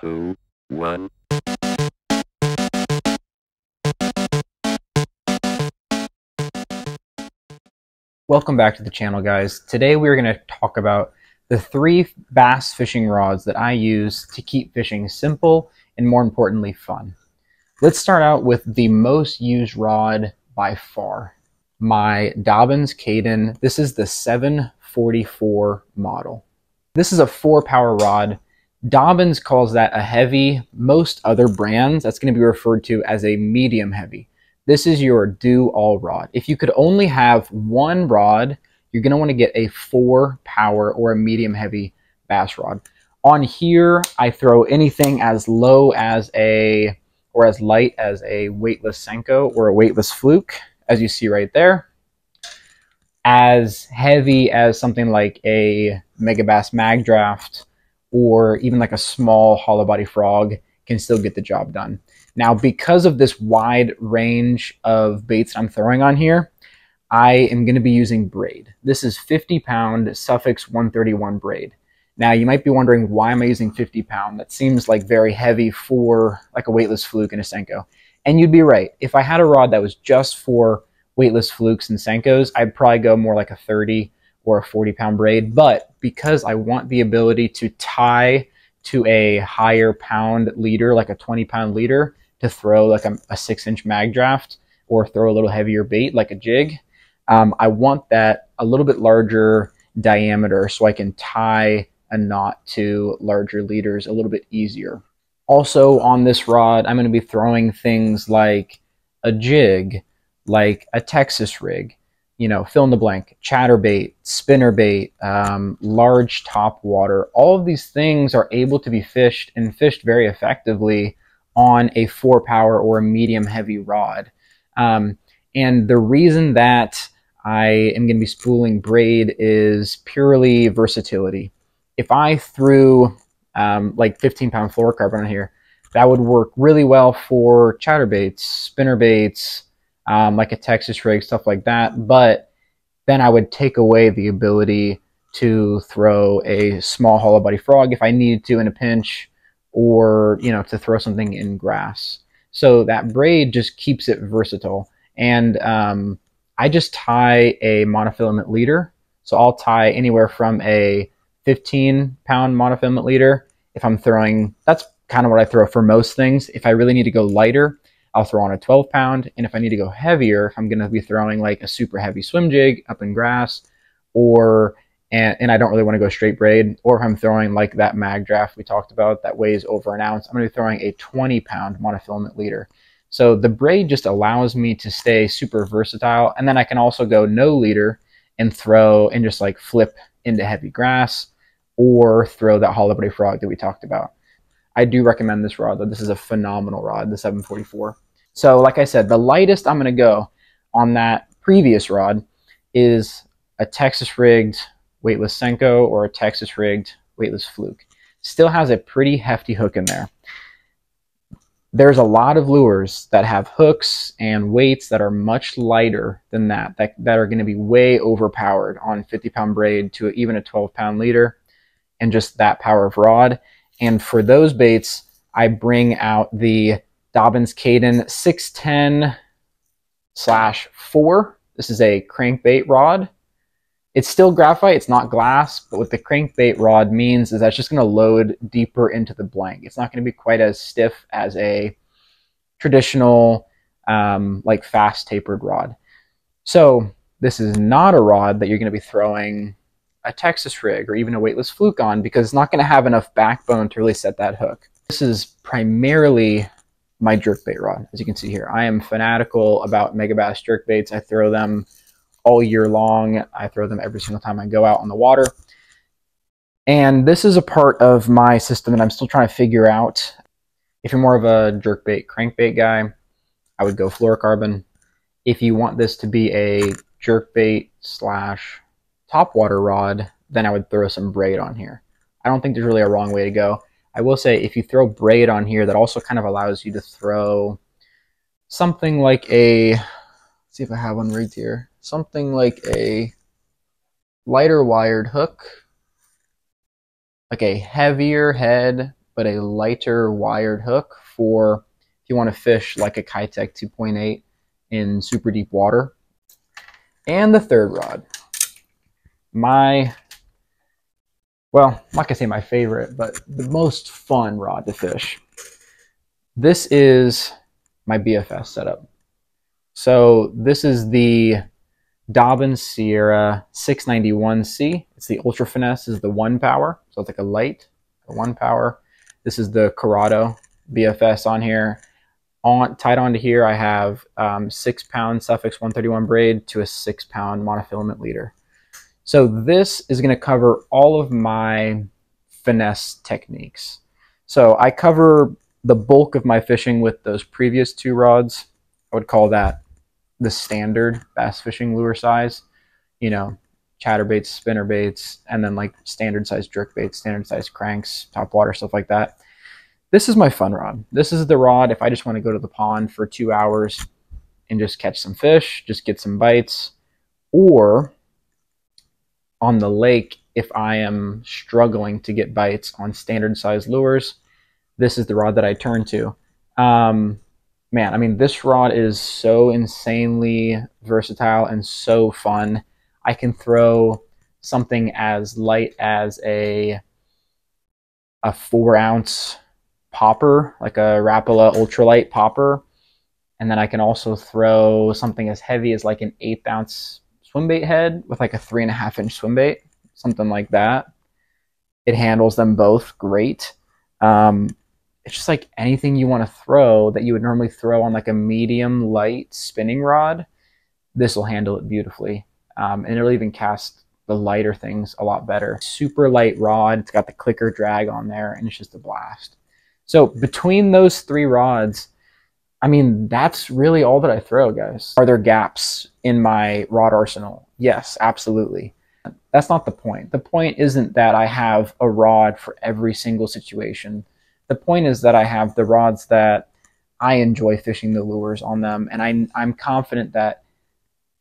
2, 1. Welcome back to the channel, guys. Today we're going to talk about the 3 bass fishing rods that I use to keep fishing simple and, more importantly, fun. Let's start out with the most used rod by far, my Dobyns Caden. This is the 744 model. This is a 4-power rod. Dobyns calls that a heavy. Most other brands, that's going to be referred to as a medium heavy. This is your do-all rod. If you could only have one rod, you're going to want to get a 4-power or a medium heavy bass rod. On here, I throw anything as low as or as light as a weightless Senko or a weightless fluke, as you see right there. As heavy as something like a Megabass Mag Draft, or even like a small hollow body frog can still get the job done. Now, because of this wide range of baits I'm throwing on here, I am going to be using braid. This is 50-pound Suffix 131 braid. Now, you might be wondering, why am I using 50-pound? That seems like very heavy for like a weightless fluke and a Senko. And you'd be right. If I had a rod that was just for weightless flukes and Senkos, I'd probably go more like a 30 or a 40-pound braid. But because I want the ability to tie to a higher pound leader, like a 20-pound leader, to throw like a 6-inch mag draft or throw a little heavier bait like a jig, I want that a little bit larger diameter so I can tie a knot to larger leaders a little bit easier. Also on this rod, I'm going to be throwing things like a jig, like a Texas rig, you know, fill in the blank, chatterbait, spinnerbait, large top water. All of these things are able to be fished and fished very effectively on a 4-power or a medium heavy rod. And the reason that I am going to be spooling braid is purely versatility. If I threw like 15-pound fluorocarbon on here, that would work really well for chatterbaits, spinnerbaits, like a Texas rig, stuff like that. But then I would take away the ability to throw a small hollow body frog if I needed to in a pinch, or, you know, to throw something in grass. So that braid just keeps it versatile. And I just tie a monofilament leader. So I'll tie anywhere from a 15-pound monofilament leader. If I'm throwing, that's kind of what I throw for most things. If I really need to go lighter, I'll throw on a 12-pound. And if I need to go heavier, if I'm going to be throwing like a super heavy swim jig up in grass, or and I don't really want to go straight braid, or if I'm throwing like that mag draft we talked about that weighs over an ounce, I'm going to be throwing a 20-pound monofilament leader. So the braid just allows me to stay super versatile. And then I can also go no leader and throw and just like flip into heavy grass, or throw that hollow body frog that we talked about. I do recommend this rod, though. This is a phenomenal rod, the 744. So like I said, the lightest I'm going to go on that previous rod is a Texas rigged weightless Senko or a Texas rigged weightless fluke. Still has a pretty hefty hook in there. There's a lot of lures that have hooks and weights that are much lighter than that are going to be way overpowered on 50-pound braid to even a 12-pound leader and just that power of rod. And for those baits, I bring out the Dobyns Caden 610/4. This is a crankbait rod. It's still graphite, it's not glass, but what the crankbait rod means is that's just going to load deeper into the blank. It's not going to be quite as stiff as a traditional, like fast tapered rod. So this is not a rod that you're going to be throwing a Texas rig or even a weightless fluke on, because it's not going to have enough backbone to really set that hook. This is primarily my jerkbait rod, as you can see here. I am fanatical about Megabass jerkbaits. I throw them all year long. I throw them every single time I go out on the water. And this is a part of my system that I'm still trying to figure out. If you're more of a jerkbait, crankbait guy, I would go fluorocarbon. If you want this to be a jerkbait / topwater rod, then I would throw some braid on here. I don't think there's really a wrong way to go. I will say, if you throw braid on here, that also kind of allows you to throw something like a, let's see if I have one rigged here, something like a lighter wired hook, like a heavier head, but a lighter wired hook for if you want to fish like a Kitech 2.8 in super deep water. And the third rod, well, I'm not gonna say my favorite, but the most fun rod to fish. This is my BFS setup. So this is the Dobbins Sierra 691C. It's the Ultra Finesse, is the 1 power. So it's like a light, a 1 power. This is the Corrado BFS on here. Tied onto here, I have 6-pound Suffix 131 braid to a 6-pound monofilament leader. So this is going to cover all of my finesse techniques. So I cover the bulk of my fishing with those previous 2 rods. I would call that the standard bass fishing lure size. You know, chatterbaits, spinnerbaits, and then like standard size jerkbaits, standard size cranks, topwater, stuff like that. This is my fun rod. This is the rod if I just want to go to the pond for 2 hours and just catch some fish, just get some bites, or on the lake, if I am struggling to get bites on standard size lures, this is the rod that I turn to. Man, I mean, this rod is so insanely versatile and so fun. I can throw something as light as a 4-ounce popper, like a Rapala ultralight popper, and then I can also throw something as heavy as like an 1/8 ounce swim bait head with like a 3.5-inch swim bait, something like that. It handles them both great. It's just like anything you want to throw that you would normally throw on like a medium light spinning rod, this will handle it beautifully. And it'll even cast the lighter things a lot better. Super light rod, it's got the clicker drag on there, and it's just a blast. So between those 3 rods, I mean, that's really all that I throw, guys. Are there gaps in my rod arsenal? Yes, absolutely. That's not the point. The point isn't that I have a rod for every single situation. The point is that I have the rods that I enjoy fishing the lures on them, and I'm confident that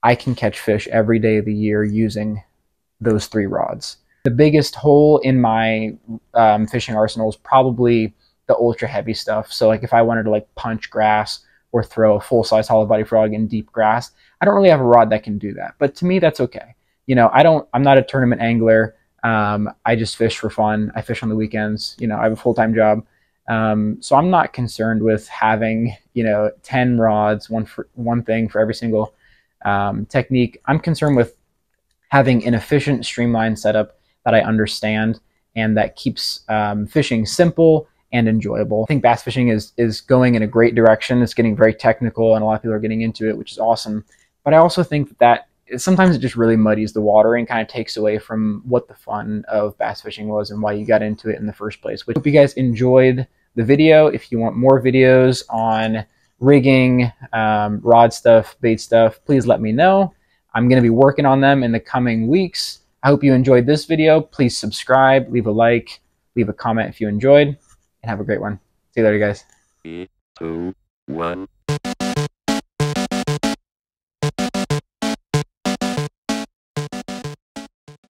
I can catch fish every day of the year using those 3 rods. The biggest hole in my fishing arsenal is probably the ultra heavy stuff. So like if I wanted to like punch grass or throw a full-size hollow body frog in deep grass, I don't really have a rod that can do that. But to me, that's okay. You know, I'm not a tournament angler. I just fish for fun. I fish on the weekends. You know, I have a full-time job. So I'm not concerned with having, you know, 10 rods, one thing for every single technique. I'm concerned with having an efficient, streamlined setup that I understand and that keeps fishing simple and enjoyable. I think bass fishing is going in a great direction. It's getting very technical and a lot of people are getting into it, which is awesome. But I also think that sometimes it just really muddies the water and kind of takes away from what the fun of bass fishing was and why you got into it in the first place. I hope you guys enjoyed the video. If you want more videos on rigging, rod stuff, bait stuff, please let me know. I'm going to be working on them in the coming weeks. I hope you enjoyed this video. Please subscribe, leave a like, leave a comment if you enjoyed, and have a great one. See you later, guys. 3, 2, 1.